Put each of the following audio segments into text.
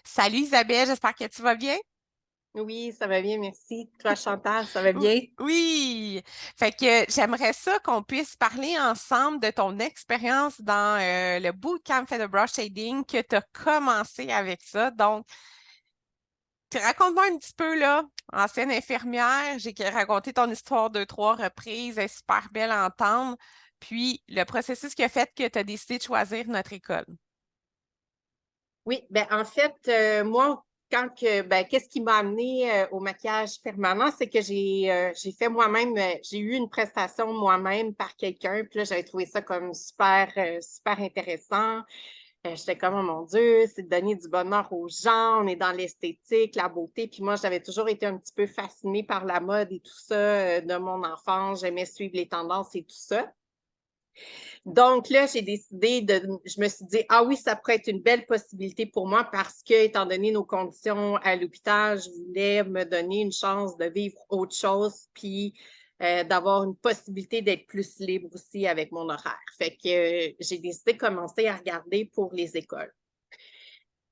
Salut Isabelle, j'espère que tu vas bien. Oui, ça va bien, merci. Toi, Chantal, ça va Ou- bien? Oui, fait que j'aimerais ça qu'on puisse parler ensemble de ton expérience dans le bootcamp fait de brush shading que tu as commencé avec ça. Donc, raconte-moi un petit peu là, ancienne infirmière, j'ai raconté ton histoire deux, trois reprises, elle est super belle à entendre. Puis le processus qui a fait que tu as décidé de choisir notre école. Oui, ben en fait, moi, qu'est-ce qui m'a amené au maquillage permanent, c'est que j'ai fait moi-même, j'ai eu une prestation moi-même par quelqu'un, puis là, j'avais trouvé ça comme super intéressant. J'étais comme, oh mon Dieu, c'est de donner du bonheur aux gens, on est dans l'esthétique, la beauté, puis moi, j'avais toujours été un petit peu fascinée par la mode et tout ça de mon enfance, j'aimais suivre les tendances et tout ça. Donc là, je me suis dit, ah oui, ça pourrait être une belle possibilité pour moi parce que, étant donné nos conditions à l'hôpital, je voulais me donner une chance de vivre autre chose, puis d'avoir une possibilité d'être plus libre aussi avec mon horaire. Fait que j'ai décidé de commencer à regarder pour les écoles.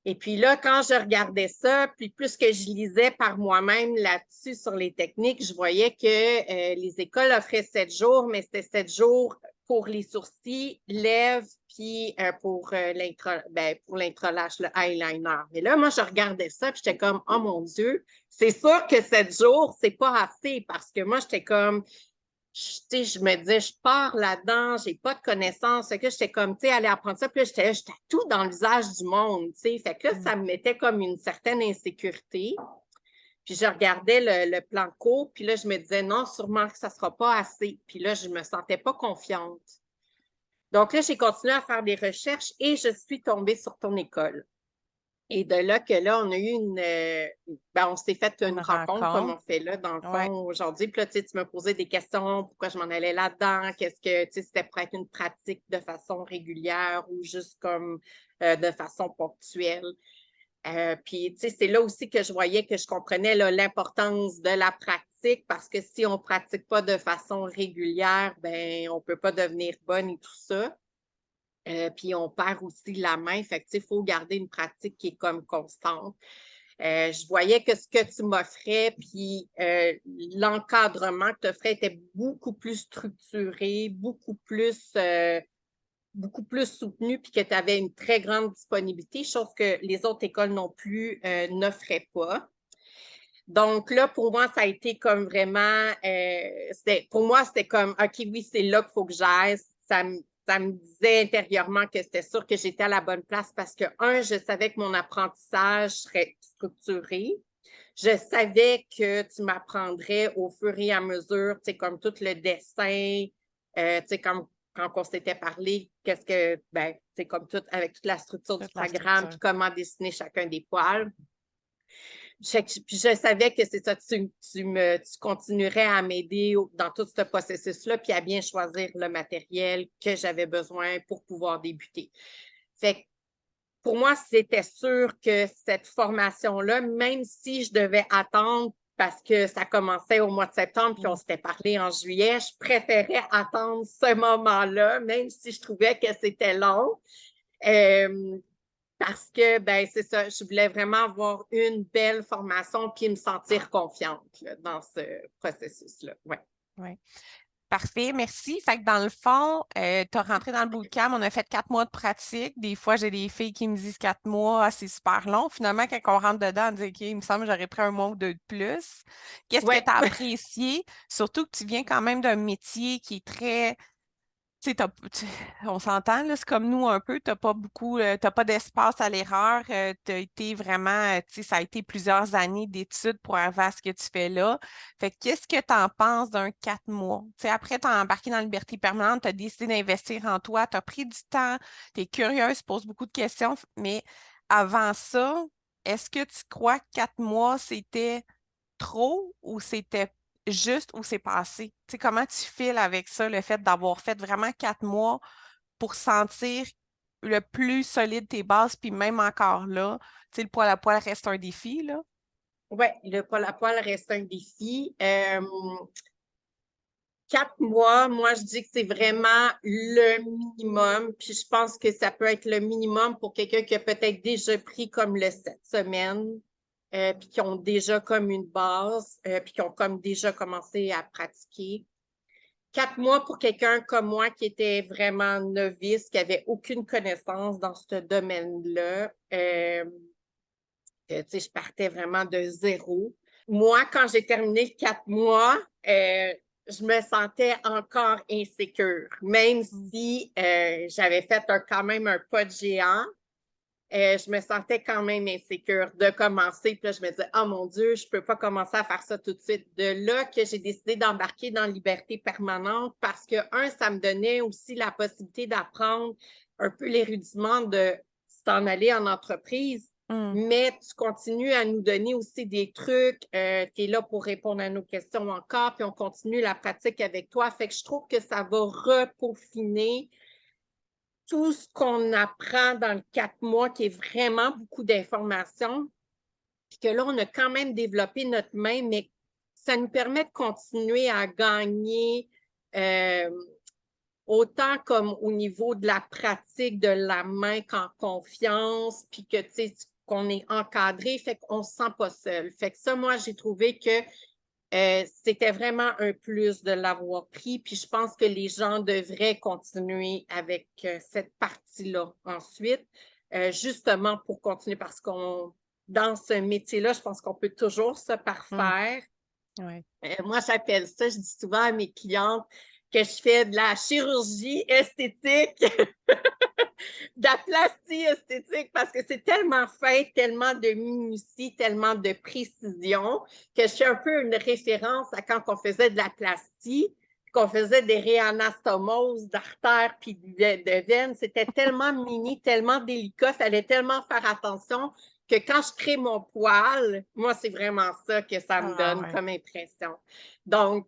Et puis là, quand je regardais ça, puis plus que je lisais par moi-même là-dessus sur les techniques, je voyais que les écoles offraient 7 jours, mais c'était 7 jours pour les sourcils, lèvres, puis pour l'introlash, le eyeliner. Et là, moi, je regardais ça, puis j'étais comme, oh mon Dieu, c'est sûr que 7 jours, c'est pas assez, parce que moi, j'étais comme, je me disais, je pars là-dedans, j'ai pas de connaissances. Fait que j'étais comme, tu sais, aller apprendre ça. Puis là, j'étais tout dans le visage du monde, tu sais. Fait que là, Mm. ça me mettait comme une certaine insécurité. Puis je regardais le plan de cours, puis là, je me disais, non, sûrement que ça sera pas assez. Puis là, je me sentais pas confiante. Donc là, j'ai continué à faire des recherches et je suis tombée sur ton école. Et de là que là, on a eu on s'est fait Une une rencontre comme rencontre. on fait là, dans le Ouais. fond, aujourd'hui. Puis là, tu me posais des questions, pourquoi je m'en allais là-dedans, qu'est-ce que, tu sais, c'était pour être une pratique de façon régulière ou juste comme de façon ponctuelle. Puis, tu sais, c'est là aussi que je voyais que je comprenais là, l'importance de la pratique parce que si on ne pratique pas de façon régulière, ben, on ne peut pas devenir bonne et tout ça. Puis on perd aussi la main. Fait que, il faut garder une pratique qui est comme constante. Je voyais que ce que tu m'offrais, puis l'encadrement que tu offrais était beaucoup plus structuré, beaucoup plus soutenu, puis que tu avais une très grande disponibilité, chose que les autres écoles non plus n'offraient pas. Donc là, pour moi, ça a été comme vraiment, pour moi, c'était comme, OK, oui, c'est là qu'il faut que j'aille. Ça me disait intérieurement que c'était sûr que j'étais à la bonne place parce que, un, je savais que mon apprentissage serait structuré. Je savais que tu m'apprendrais au fur et à mesure, tu sais, comme tout le dessin, tu sais, comme quand on s'était parlé, tu sais, comme tout, avec toute la structure du Toute la programme, structure. puis comment dessiner chacun des poils. Puis je savais que c'est ça, tu continuerais à m'aider dans tout ce processus-là, puis à bien choisir le matériel que j'avais besoin pour pouvoir débuter. Fait que pour moi, c'était sûr que cette formation-là, même si je devais attendre parce que ça commençait au mois de septembre, puis on Mm. s'était parlé en juillet, je préférais attendre ce moment-là, même si je trouvais que c'était long. Euh, Parce que, ben, c'est ça, je voulais vraiment avoir une belle formation puis me sentir confiante là, dans ce processus-là. Ouais. Ouais. Parfait, merci. Fait que dans le fond, tu as rentré dans le bootcamp, on a fait 4 mois de pratique. Des fois, j'ai des filles qui me disent 4 mois, ah, c'est super long. Finalement, quand on rentre dedans, on dit, OK, il me semble que j'aurais pris un mois ou deux de plus. Qu'est-ce que Ouais. tu as apprécié? Surtout que tu viens quand même d'un métier qui est très tu sais, on s'entend, là, c'est comme nous un peu, t'as pas beaucoup, t'as pas d'espace à l'erreur, t'as été vraiment, tu sais, ça a été plusieurs années d'études pour arriver à ce que tu fais là. Fait que qu'est-ce que tu en penses d'un 4 mois? Tu sais, après, t'as embarqué dans la liberté permanente, t'as décidé d'investir en toi, t'as pris du temps, t'es curieuse, tu poses beaucoup de questions, mais avant ça, est-ce que tu crois que 4 mois, c'était trop ou c'était juste où c'est passé? Tu sais, comment tu files avec ça, le fait d'avoir fait vraiment 4 mois pour sentir le plus solide tes bases, puis même encore là, tu sais, le poil à poil reste un défi, là. Ouais, le poil à poil reste un défi. 4 mois, moi, je dis que c'est vraiment le minimum. Puis je pense que ça peut être le minimum pour quelqu'un qui a peut-être déjà pris comme le 7 semaines, puis qui ont déjà comme une base, puis qui ont comme déjà commencé à pratiquer. 4 mois pour quelqu'un comme moi qui était vraiment novice, qui avait aucune connaissance dans ce domaine-là. Tu sais, je partais vraiment de zéro. Moi, quand j'ai terminé 4 mois, je me sentais encore insécure, même si j'avais fait quand même un pas de géant. Je me sentais quand même insécure de commencer. Puis là, je me disais, oh mon Dieu, je ne peux pas commencer à faire ça tout de suite. De là que j'ai décidé d'embarquer dans Liberté permanente parce que, ça me donnait aussi la possibilité d'apprendre un peu les rudiments de s'en aller en entreprise. Mais tu continues à nous donner aussi des trucs. Tu es là pour répondre à nos questions encore, puis on continue la pratique avec toi. Fait que je trouve que ça va repeaufiner tout ce qu'on apprend dans le 4 mois, qui est vraiment beaucoup d'informations, puis que là, on a quand même développé notre main, mais ça nous permet de continuer à gagner autant comme au niveau de la pratique de la main qu'en confiance, puis que, tu sais, qu'on est encadré, fait qu'on ne se sent pas seul. Fait que ça, moi, j'ai trouvé que c'était vraiment un plus de l'avoir pris, puis je pense que les gens devraient continuer avec cette partie-là ensuite, justement pour continuer, parce qu'on, dans ce métier-là, je pense qu'on peut toujours se parfaire. Ouais. Moi, j'appelle ça, je dis souvent à mes clientes que je fais de la chirurgie esthétique, de la plastie esthétique, parce que c'est tellement fin, tellement de minutie, tellement de précision, que je suis un peu une référence à quand on faisait de la plastie, qu'on faisait des réanastomoses d'artères puis de veines. C'était tellement mini, tellement délicat, il fallait tellement faire attention que quand je crée mon poil, moi, c'est vraiment ça que ça me donne comme impression. Donc,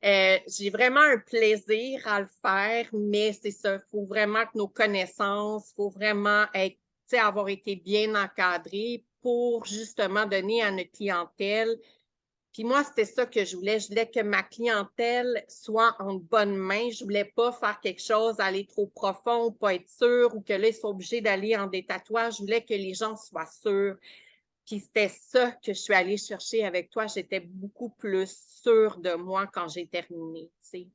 j'ai vraiment un plaisir à le faire, mais c'est ça, il faut vraiment que nos connaissances, il faut vraiment avoir été bien encadrés pour justement donner à notre clientèle. Puis moi, c'était ça que je voulais. Je voulais que ma clientèle soit en bonne main. Je voulais pas faire quelque chose, aller trop profond ou pas être sûr, ou que là, ils soient obligés d'aller en des tatouages. Je voulais que les gens soient sûrs. Puis c'était ça que je suis allée chercher avec toi. J'étais beaucoup plus sûre de moi quand j'ai terminé, tu sais.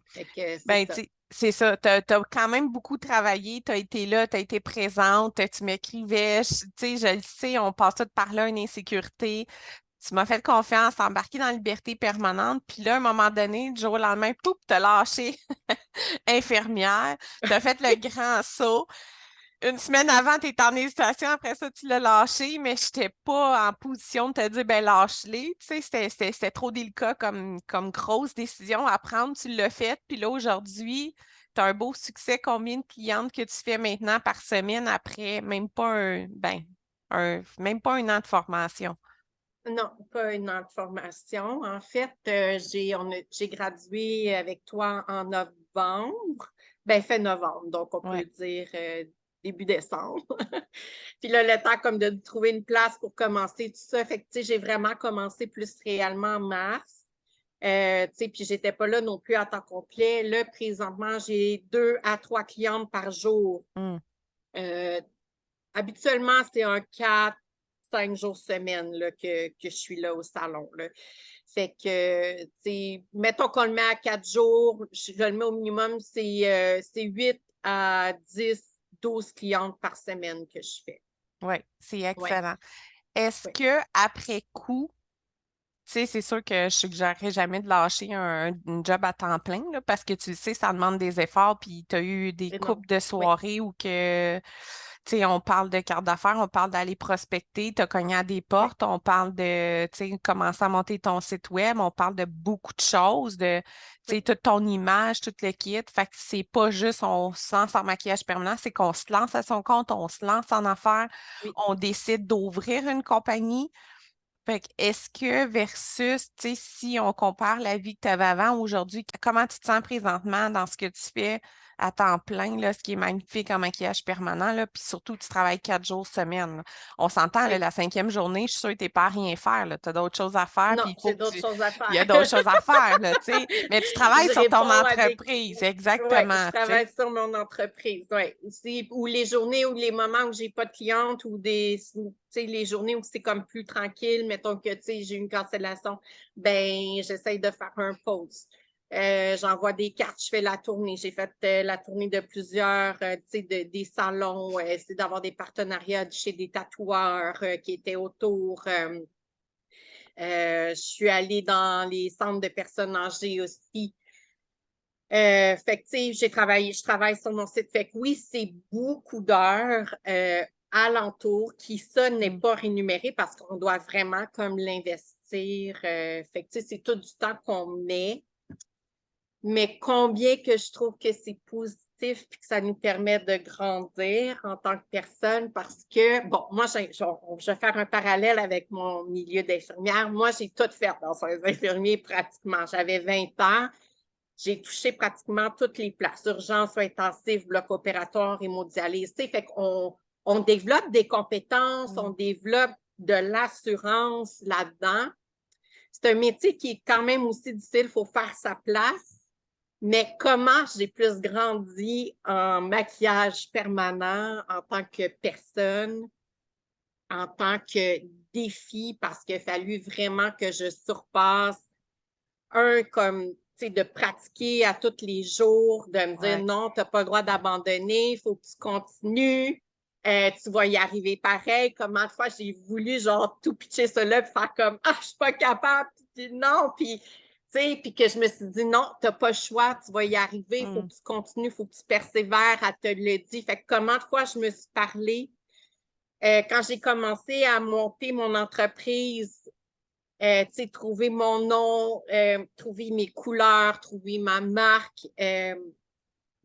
Fait que c'est ça. C'est ça. Tu as quand même beaucoup travaillé. Tu as été là, tu as été présente, tu m'écrivais. Tu sais, je le sais, on passe tout par là, une insécurité. Tu m'as fait confiance, t'as embarqué dans la liberté permanente. Puis là, à un moment donné, du jour au lendemain, pouf, t'as lâché infirmière. T'as fait le grand saut. Une semaine avant, tu étais en hésitation, après ça, tu l'as lâché, mais je n'étais pas en position de te dire, ben lâche-les. Tu sais, c'était trop délicat comme grosse décision à prendre. Tu l'as fait, puis là, aujourd'hui, tu as un beau succès. Combien de clientes que tu fais maintenant par semaine après même pas un an de formation? Non, pas une autre formation. En fait, j'ai gradué avec toi en novembre. Ben, fin novembre, donc on peut Ouais. dire début décembre. Puis là, le temps comme de trouver une place pour commencer tout ça. Fait que, tu sais, j'ai vraiment commencé plus réellement en mars. Tu sais, puis j'étais pas là non plus à temps complet. Là, présentement, j'ai 2 à 3 clientes par jour. Mm. Euh, Habituellement, c'est un 4, 5 jours semaine là, que je suis là au salon. Là. Fait que, tu sais, mettons qu'on le met à 4 jours, je le mets au minimum, c'est 8 à 10, 12 clientes par semaine que je fais. Oui, c'est Oui, excellent. Est-ce oui. que après coup, tu sais, c'est sûr que je suggérerais jamais de lâcher un job à temps plein, là, parce que tu sais, ça demande des efforts, puis tu as eu des Non. coupes de Oui, soirées où que, tu sais, on parle de carte d'affaires, on parle d'aller prospecter, tu as cogné à des oui, portes, on parle de, tu sais, commencer à monter ton site web, on parle de beaucoup de choses, de, tu oui, sais, toute ton image, tout le kit. Fait que c'est pas juste on se lance en maquillage permanent, c'est qu'on se lance à son compte, on se lance en affaires, oui. on décide d'ouvrir une compagnie. Fait que est-ce que versus, tu sais, si on compare la vie que tu avais avant aujourd'hui, comment tu te sens présentement dans ce que tu fais, à temps plein, là, ce qui est magnifique en maquillage permanent, là, puis surtout, tu travailles 4 jours semaine, là. On s'entend, là, Oui. la 5e journée, je suis sûre que tu n'es pas à rien faire, tu as d'autres choses à faire, Non, puis il faut j'ai que d'autres choses à il y a faire. d'autres choses à faire, là, tu sais, mais tu travailles Je sur ton réponds à des... entreprise, Oui, je exactement, tu sais. travaille sur mon entreprise. Ouais. Ou les journées ou les moments où j'ai pas de clientes ou les journées où c'est comme plus tranquille, mettons que j'ai une cancellation, ben j'essaye de faire un pause. J'envoie des cartes, je fais la tournée. J'ai fait la tournée de plusieurs, des salons, essayer d'avoir des partenariats chez des tatoueurs qui étaient autour. Je suis allée dans les centres de personnes âgées aussi. Fait que, tu sais, je travaille sur mon site. Fait que oui, c'est beaucoup d'heures alentour qui, ça, n'est Mm. pas rémunéré parce qu'on doit vraiment comme l'investir. Fait que, tu sais, c'est tout du temps qu'on met. Mais combien que je trouve que c'est positif puis que ça nous permet de grandir en tant que personne parce que, bon, moi, je vais faire un parallèle avec mon milieu d'infirmière. Moi, j'ai tout fait dans un infirmier pratiquement. J'avais 20 ans. J'ai touché pratiquement toutes les places, urgences, soins intensifs, bloc opératoire, hémodialyse. Fait qu'on développe des compétences, on Mm. développe de l'assurance là-dedans. C'est un métier qui est quand même aussi difficile, il faut faire sa place. Mais comment j'ai plus grandi en maquillage permanent en tant que personne, en tant que défi, parce qu'il a fallu vraiment que je surpasse comme, tu sais, de pratiquer à tous les jours, de me dire Ouais. non, tu n'as pas le droit d'abandonner, il faut que tu continues, tu vas y arriver pareil. Comment de fois j'ai voulu, genre, tout pitcher cela, puis faire comme, ah, je suis pas capable, puis non, puis, tu sais, puis que je me suis dit non, tu n'as pas le choix, tu vas y arriver, il faut Mm. que tu continues, il faut que tu persévères, à te le dire. Fait que comment de fois je me suis parlé quand j'ai commencé à monter mon entreprise, trouver mon nom, trouver mes couleurs, trouver ma marque,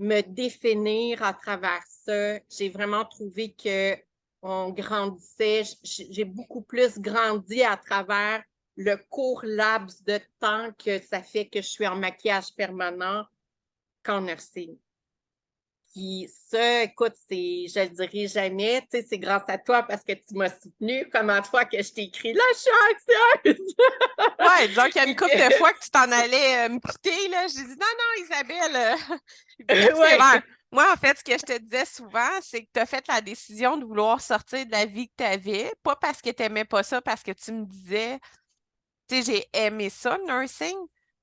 me définir à travers ça. J'ai vraiment trouvé que on grandissait. J'ai beaucoup plus grandi à travers le court laps de temps que ça fait que je suis en maquillage permanent qu'en nursing. Puis ça, écoute, je le dirai jamais, tu sais, c'est grâce à toi parce que tu m'as soutenu. Comment de fois que je t'ai écrit, là, je suis anxieuse! Ouais, disons qu'il y a une Puis couple de que- fois que tu t'en allais me quitter, là. J'ai dit non, non, Isabelle, bien sévère. Ouais, Moi, en fait, ce que je te disais souvent, c'est que tu as fait la décision de vouloir sortir de la vie que tu avais, pas parce que tu n'aimais pas ça, parce que tu me disais, tu sais, j'ai aimé ça, le nursing,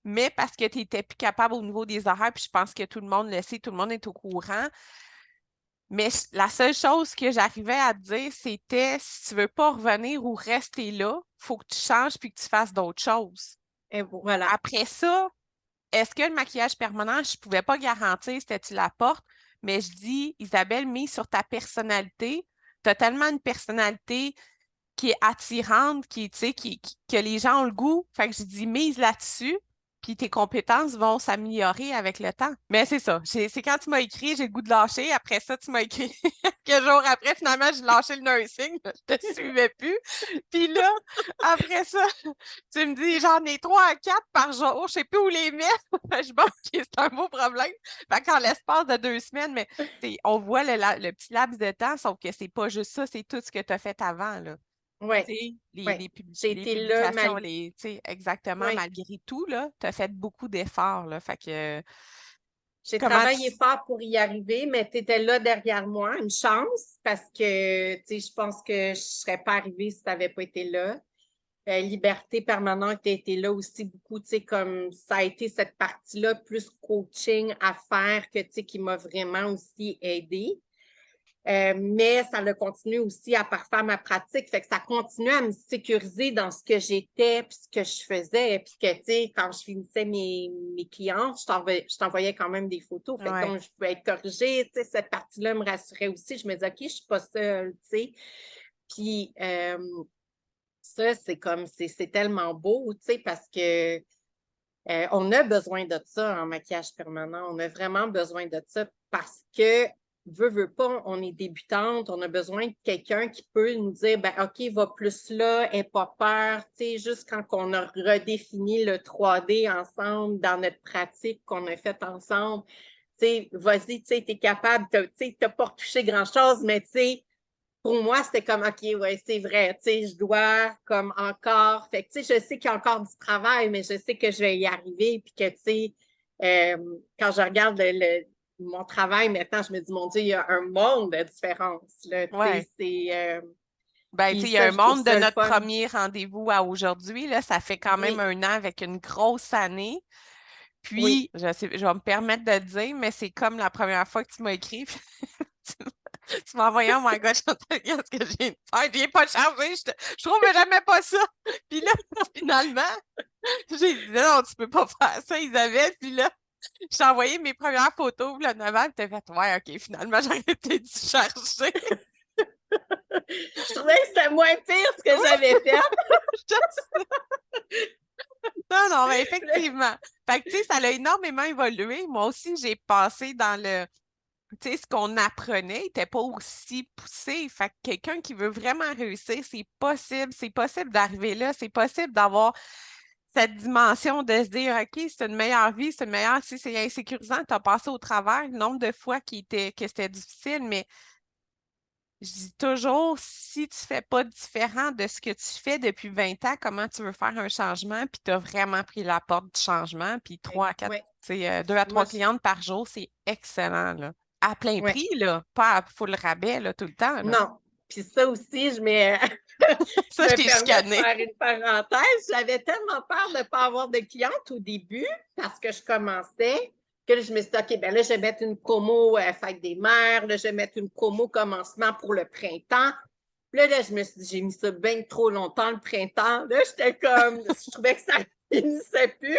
mais parce que tu n'étais plus capable au niveau des horaires, puis je pense que tout le monde le sait, tout le monde est au courant. Mais la seule chose que j'arrivais à te dire, c'était si tu veux pas revenir ou rester là, faut que tu changes puis que tu fasses d'autres choses. et voilà. Après ça, est-ce que le maquillage permanent, je ne pouvais pas garantir c'était tu la portes, mais je dis, Isabelle, mise sur ta personnalité. Tu as tellement une personnalité qui est attirante, tu sais, que les gens ont le goût. Fait que je dis, mise là-dessus, puis tes compétences vont s'améliorer avec le temps. Mais c'est ça. C'est quand tu m'as écrit, j'ai le goût de lâcher. Après ça, tu m'as écrit quelques jours après, finalement, j'ai lâché le nursing. Je te suivais plus. Puis là, après ça, tu me dis, j'en ai 3 à 4 par jour. Je sais plus où les mettre. Je pense que c'est un beau problème. Fait qu'en l'espace de 2 semaines, mais on voit le petit laps de temps, sauf que c'est pas juste ça, c'est tout ce que tu as fait avant, là. Ouais, Tu sais, ouais. J'ai les été là publications, tu sais, exactement, ouais. malgré tout, là, tu as fait beaucoup d'efforts, là. Fait que, J'ai comment travaillé tu... fort pour y arriver, mais tu étais là derrière moi, une chance, parce que, tu sais, je pense que je serais pas arrivée si tu n'avais pas été là. Liberté permanente a été là aussi beaucoup, tu sais, comme ça a été cette partie-là, plus coaching à faire que, tu sais, qui m'a vraiment aussi aidée. Mais ça a continué aussi à parfaire ma pratique. Fait que ça continue à me sécuriser dans ce que j'étais puis ce que je faisais. Puis que, tu sais, quand je finissais mes clientes, je t'envoyais quand même des photos. Fait que Ouais. donc, je pouvais être corrigée. Tu sais, cette partie-là me rassurait aussi. Je me disais, OK, je suis pas seule, tu sais. Puis, ça, c'est tellement beau, tu sais, parce que on a besoin de ça en maquillage permanent. On a vraiment besoin de ça parce que, veut pas, on est débutante, on a besoin de quelqu'un qui peut nous dire, ben, OK, va plus là, n'aie pas peur. Tu sais, juste quand on a redéfini le 3D ensemble dans notre pratique qu'on a faite ensemble, sais, vas-y, tu sais, t'es capable, tu sais, t'as pas retouché grand-chose, mais tu sais, pour moi, c'était comme, OK, ouais, c'est vrai, tu sais, je dois comme encore, fait que, tu sais, je sais qu'il y a encore du travail, mais je sais que je vais y arriver, puis que, tu sais, quand je regarde mon travail maintenant, je me dis, mon Dieu, il y a un monde de différence, là, tu Ouais. sais, c'est, Ben, tu puis sais, il y a ça, un je trouve monde de ça le notre fun. premier rendez-vous à aujourd'hui, là. Ça fait quand même Oui, 1 an avec une grosse année. oui. Puis, je vais me permettre de le dire, mais c'est comme la première fois que tu m'as écrit. Puis tu m'as envoyé, oh my God, Chantal, qu'est-ce que j'ai de faire? Il n'est pas chargé, je trouve jamais pas ça. Puis là, finalement, j'ai dit, non, tu peux pas faire ça, Isabelle. Puis là, j'ai envoyé mes premières photos le 9 ans, puis t'as fait, ouais, OK, finalement, j'aurais été dû charger. Je trouvais que c'était moins pire ce que Oui, j'avais fait. je sais. Non, non, mais effectivement. Fait que, tu sais, ça a énormément évolué. Moi aussi, j'ai passé dans le, tu sais, ce qu'on apprenait n'était pas aussi poussé. Fait que quelqu'un qui veut vraiment réussir, c'est possible d'arriver là, c'est possible d'avoir cette dimension de se dire, OK, c'est une meilleure vie, c'est une meilleure, si c'est insécurisant, tu as passé au travers, le nombre de fois que c'était difficile, mais je dis toujours, si tu ne fais pas différent de ce que tu fais depuis 20 ans, comment tu veux faire un changement, puis tu as vraiment pris la porte du changement, puis 3 à 4, Oui, tu sais, 2 à moi, 3 clientes par jour, c'est excellent, là. À plein ouais. prix, là, pas à full rabais, là, tout le temps, là. Non. Puis ça aussi, je Ça, je me t'ai permets de chicané. faire une parenthèse. J'avais tellement peur de ne pas avoir de clientes au début parce que je commençais que là, je me suis dit, OK, ben là, je vais mettre une promo Fête des mères, là, je vais mettre une promo commencement pour le printemps. Puis là, je me suis dit, j'ai mis ça bien trop longtemps, le printemps. Là, j'étais comme, je trouvais que ça finissait plus.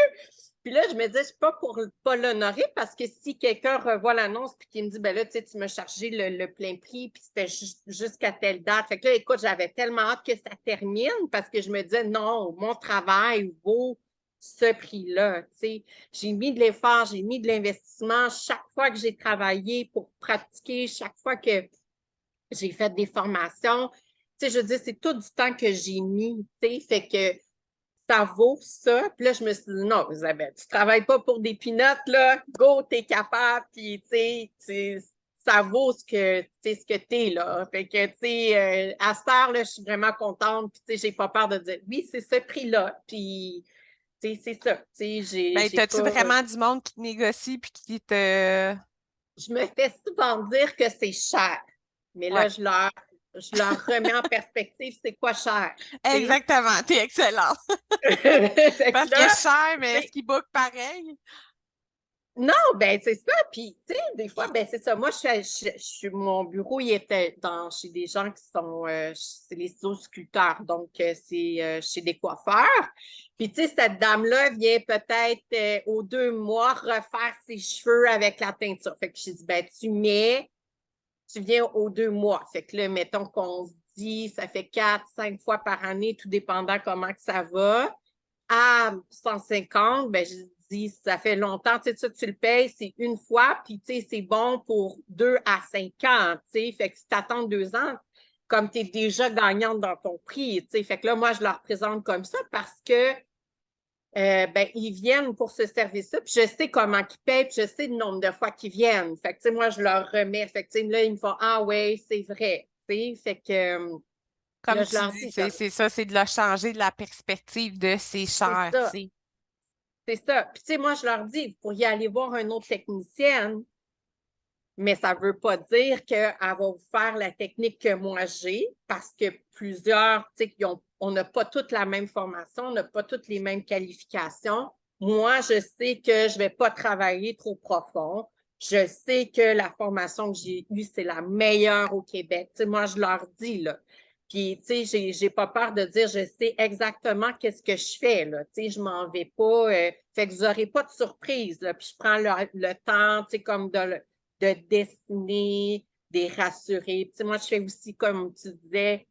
Puis là, je me disais, je suis pas pour pas l'honorer parce que si quelqu'un revoit l'annonce puis qu'il me dit, ben là, tu sais, tu m'as chargé le plein prix puis c'était jusqu'à telle date. Fait que là, écoute, j'avais tellement hâte que ça termine parce que je me disais, non, mon travail vaut ce prix-là. Tu sais, j'ai mis de l'effort, j'ai mis de l'investissement chaque fois que j'ai travaillé pour pratiquer, chaque fois que j'ai fait des formations. Tu sais, je veux dire, c'est tout du temps que j'ai mis, tu sais, fait que ça vaut ça. Puis là, je me suis dit, non, Isabelle, tu travailles pas pour des pinottes, là. Go, t'es capable. Puis, tu sais, ça vaut ce que t'es, là. Fait que, tu sais, à cette heure, là, je suis vraiment contente. Puis, tu sais, j'ai pas peur de dire, oui, c'est ce prix-là. Puis, tu sais, c'est ça. Tu sais, Ben, j'ai t'as-tu pas. vraiment du monde qui te négocie puis qui te. Je me fais souvent dire que c'est cher. Mais Ouais, là, je leur remets en perspective, c'est quoi cher, tu sais? exactement, t'es excellent. Fait que Parce que là, cher, mais tu est-ce sais, qu'il book pareil? non, ben c'est ça. Puis, tu sais, des fois, ben c'est ça. Moi, mon bureau, il était chez des gens qui sont, c'est les sculpteurs, donc c'est chez des coiffeurs. Puis, tu sais, cette dame-là vient peut-être aux 2 mois refaire ses cheveux avec la teinture. Fait que j'ai dit, ben tu viens aux 2 mois. Fait que là, mettons qu'on se dit, ça fait 4, 5 fois par année, tout dépendant comment que ça va. À 150, ben, je dis, ça fait longtemps, tu sais, ça, tu le payes, c'est une fois, puis tu sais, c'est bon pour 2 à 5 ans, tu sais. Fait que si tu attends 2 ans, comme tu es déjà gagnante dans ton prix, tu sais. Fait que là, moi, je leur présente comme ça parce que ben, ils viennent pour ce service-là, puis je sais comment ils payent, puis je sais le nombre de fois qu'ils viennent. Fait que, tu sais, moi, je leur remets. Fait que, tu sais, là, ils me font, ah ouais, c'est vrai. Tu sais, fait que là, Comme je tu leur dis, dis, c'est ça, c'est de la changer de la perspective de c'est c'est cher, tu ça, sais. c'est ça. Puis, tu sais, moi, je leur dis, vous pourriez aller voir un autre technicienne, mais ça ne veut pas dire qu'elle va vous faire la technique que moi j'ai, parce que plusieurs, tu sais, on n'a pas toutes la même formation, on n'a pas toutes les mêmes qualifications. Moi, je sais que je ne vais pas travailler trop profond. Je sais que la formation que j'ai eue, c'est la meilleure au Québec. Tu sais, moi, je leur dis, là. Puis, tu sais, j'ai pas peur de dire, je sais exactement qu'est-ce que je fais, là. Tu sais, je m'en vais pas. Fait que vous n'aurez pas de surprise, là. Puis, je prends le temps, tu sais, comme de dessiner, des rassurer. Tu sais, moi, je fais aussi, comme tu disais,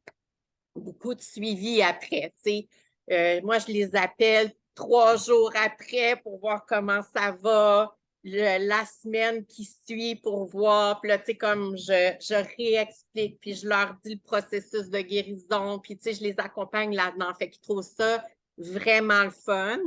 beaucoup de suivi après. Tu sais. Moi, je les appelle 3 jours après pour voir comment ça va, la semaine qui suit pour voir. Puis là, tu sais, comme je réexplique, puis je leur dis le processus de guérison, puis tu sais, je les accompagne là-dedans. Fait qu'ils trouvent ça vraiment le fun.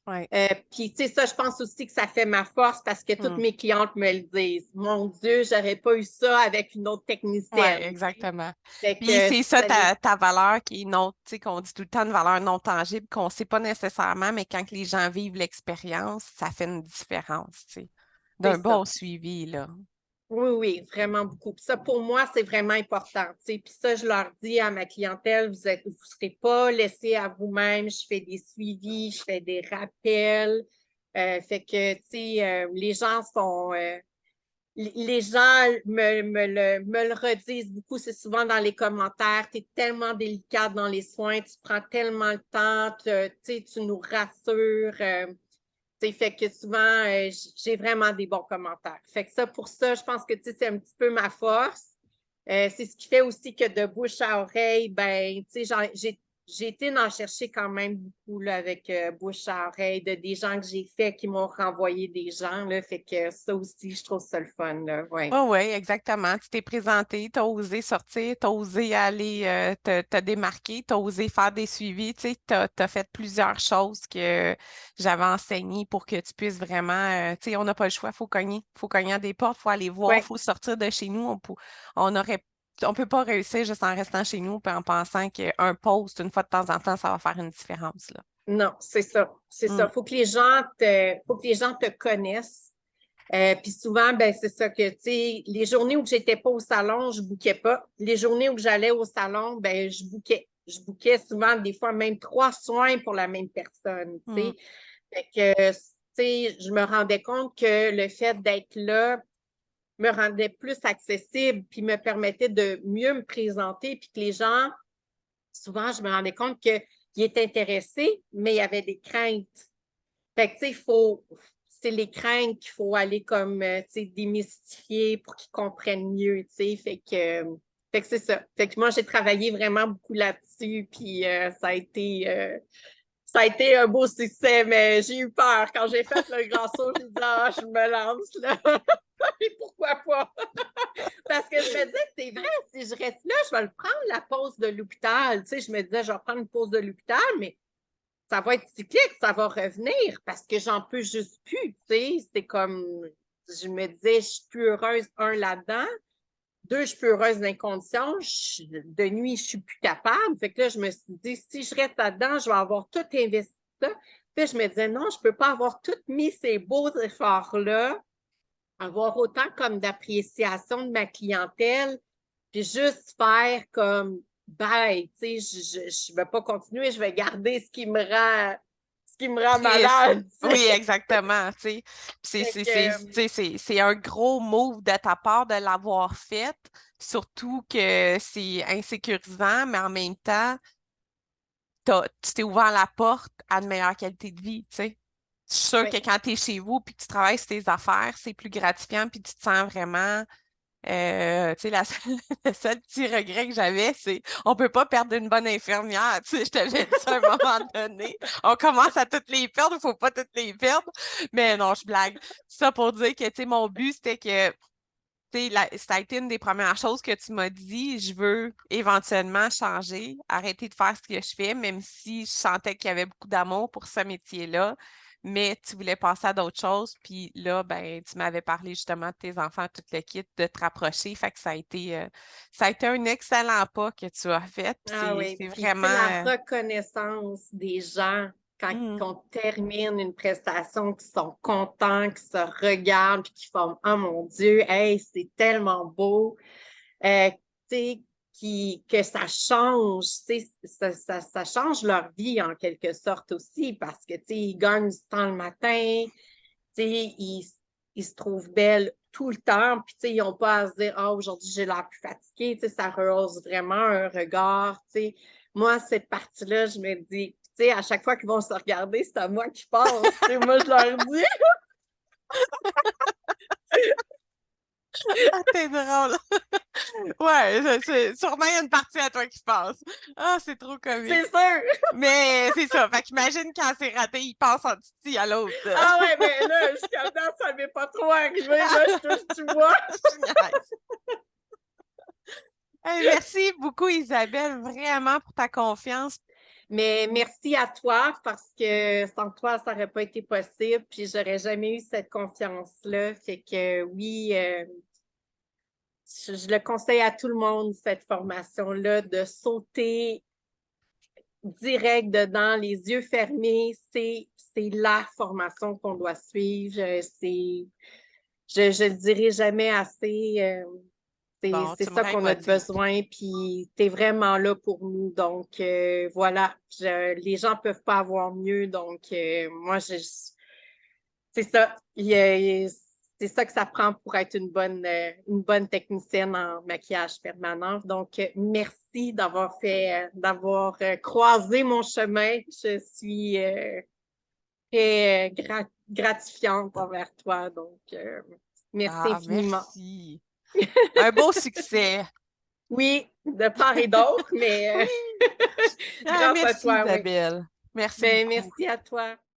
Ouais. Puis, tu sais, ça, je pense aussi que ça fait ma force parce que toutes Hmm. mes clientes me le disent. Mon Dieu, j'aurais pas eu ça avec une autre Ouais, technicienne, tu sais. exactement. Fait Puis que c'est ça ça les... ta valeur qui est non, tu sais, qu'on dit tout le temps une valeur non tangible, qu'on ne sait pas nécessairement, mais quand que les gens vivent l'expérience, ça fait une différence, tu sais, C'est d'un ça. bon suivi, là. Oui, oui, vraiment beaucoup. Puis ça, pour moi, c'est vraiment important. Tu sais. Puis ça, je leur dis à ma clientèle, vous serez pas laissés à vous-même. Je fais des suivis, je fais des rappels. Fait que, tu sais, les gens me le redisent beaucoup. C'est souvent dans les commentaires. Tu es tellement délicate dans les soins, tu prends tellement le temps, tu sais, tu nous rassures. Fait que souvent, j'ai vraiment des bons commentaires. Fait que ça, pour ça, je pense que c'est un petit peu ma force. C'est ce qui fait aussi que de bouche à oreille, ben, j'ai été en chercher quand même beaucoup là, avec bouche à oreille de des gens que j'ai fait qui m'ont renvoyé des gens. Là, fait que ça aussi, je trouve ça le fun. Là, ouais. Oh oui, exactement. Tu t'es présenté, tu as osé sortir, tu as osé aller te démarquer, tu as osé faire des suivis, tu sais, tu as fait plusieurs choses que j'avais enseignées pour que tu puisses vraiment, tu sais, on n'a pas le choix, il faut cogner à des portes, il faut aller voir, il Ouais. faut sortir de chez nous. On aurait, on peut pas réussir juste en restant chez nous et en pensant qu'un post, une fois de temps en temps, ça va faire une différence, là. Non, c'est ça. C'est Mm, ça. Faut que les gens te connaissent. Puis souvent, ben c'est ça que, tu sais, les journées où j'étais pas au salon, je bouquais pas. Les journées où j'allais au salon, ben je bouquais. Je bouquais souvent, des fois, même 3 soins pour la même personne, tu mm. sais. Fait que, tu sais, je me rendais compte que le fait d'être là me rendait plus accessible, puis me permettait de mieux me présenter, puis que les gens, souvent, je me rendais compte qu'ils étaient intéressés, mais il y avait des craintes. Fait que, tu sais, c'est les craintes qu'il faut aller comme, tu sais, démystifier pour qu'ils comprennent mieux, tu sais. Fait que c'est ça. Fait que moi, j'ai travaillé vraiment beaucoup là-dessus, puis ça a été un beau succès, mais j'ai eu peur. Quand j'ai fait le grand saut, j'ai dit, ah, je me lance là. Et pourquoi pas? Parce que je me disais que c'est vrai, si je reste là, je vais le prendre la pause de l'hôpital. Tu sais, je me disais, je vais prendre une pause de l'hôpital, mais ça va être cyclique, ça va revenir parce que j'en peux juste plus, tu sais. C'est comme, je me disais, je suis plus heureuse, là-dedans. Deux, je suis plus heureuse dans les conditions. De nuit, je suis plus capable. Fait que là, je me suis dit, si je reste là-dedans, je vais avoir tout investi ça. Puis je me disais, non, je peux pas avoir tout mis ces beaux efforts-là, avoir autant comme d'appréciation de ma clientèle, puis juste faire comme bye, tu sais, je vais pas continuer, je vais garder ce qui me rend Triste. malade, tu Oui, sais. exactement, tu sais. Puis Fait tu sais, c'est un gros move de ta part de l'avoir fait, surtout que c'est insécurisant, mais en même temps, tu t'es ouvert la porte à une meilleure qualité de vie, tu sais. Je suis sûre oui, que quand tu es chez vous puis que tu travailles sur tes affaires, c'est plus gratifiant puis tu te sens vraiment tu sais, le seul petit regret que j'avais, c'est on peut pas perdre une bonne infirmière. Tu sais, je t'avais dit ça à un moment donné. On commence à toutes les perdre, il faut pas toutes les perdre. Mais non, je blague. Ça pour dire que, tu sais, mon but, c'était que, tu sais, ça a été une des premières choses que tu m'as dit. Je veux éventuellement changer, arrêter de faire ce que je fais, même si je sentais qu'il y avait beaucoup d'amour pour ce métier-là. Mais tu voulais passer à d'autres choses. Puis là, ben, tu m'avais parlé justement de tes enfants, tout le kit, de te rapprocher. Fait que ça a été un excellent pas que tu as fait. Puis ah oui. c'est Puis, tu vraiment. sais, la reconnaissance des gens quand Hmm. on termine une prestation, qui sont contents, qui se regardent, puis qui font, oh mon Dieu, hey, c'est tellement beau. Tu sais, que ça change, tu sais, ça change leur vie en quelque sorte aussi parce que, tu sais, ils gagnent du temps le matin, tu sais, ils se trouvent belles tout le temps, puis, tu sais, ils n'ont pas à se dire, ah, aujourd'hui, j'ai l'air plus fatiguée, tu sais, ça rehausse vraiment un regard, tu sais. Moi, cette partie-là, je me dis, tu sais, à chaque fois qu'ils vont se regarder, c'est à moi qui pense, tu sais, moi, je leur dis, Ah, t'es drôle. Ouais, c'est sûrement il y a une partie à toi qui passe. Ah, c'est trop comique. c'est sûr. Mais c'est ça. Fait qu'imagine quand c'est raté, il passe en titi à l'autre. Ah ouais, mais là, jusqu'à maintenant, ça m'est pas trop arrivé, là, je touche du bois. Je niaise. Hey, merci beaucoup, Isabelle, vraiment pour ta confiance. Mais merci à toi parce que sans toi, ça n'aurait pas été possible. Puis j'aurais jamais eu cette confiance-là. Fait que oui, je le conseille à tout le monde, cette formation-là, de sauter direct dedans, les yeux fermés. C'est la formation qu'on doit suivre. Je le dirai jamais assez. Bon, C'est tu me ça qu'on a motives. besoin, puis tu es vraiment là pour nous. Donc, voilà, les gens peuvent pas avoir mieux. Donc, moi, c'est ça. C'est ça que ça prend pour être une bonne technicienne en maquillage permanent. Donc, merci d'avoir croisé mon chemin. Je suis très gratifiante envers toi. Donc, merci Ah, infiniment. merci. Un beau succès. Oui, de part et d'autre, mais Oui. Ah, grâce à merci, toi, oui. Isabelle. Merci Ben, beaucoup. merci à toi.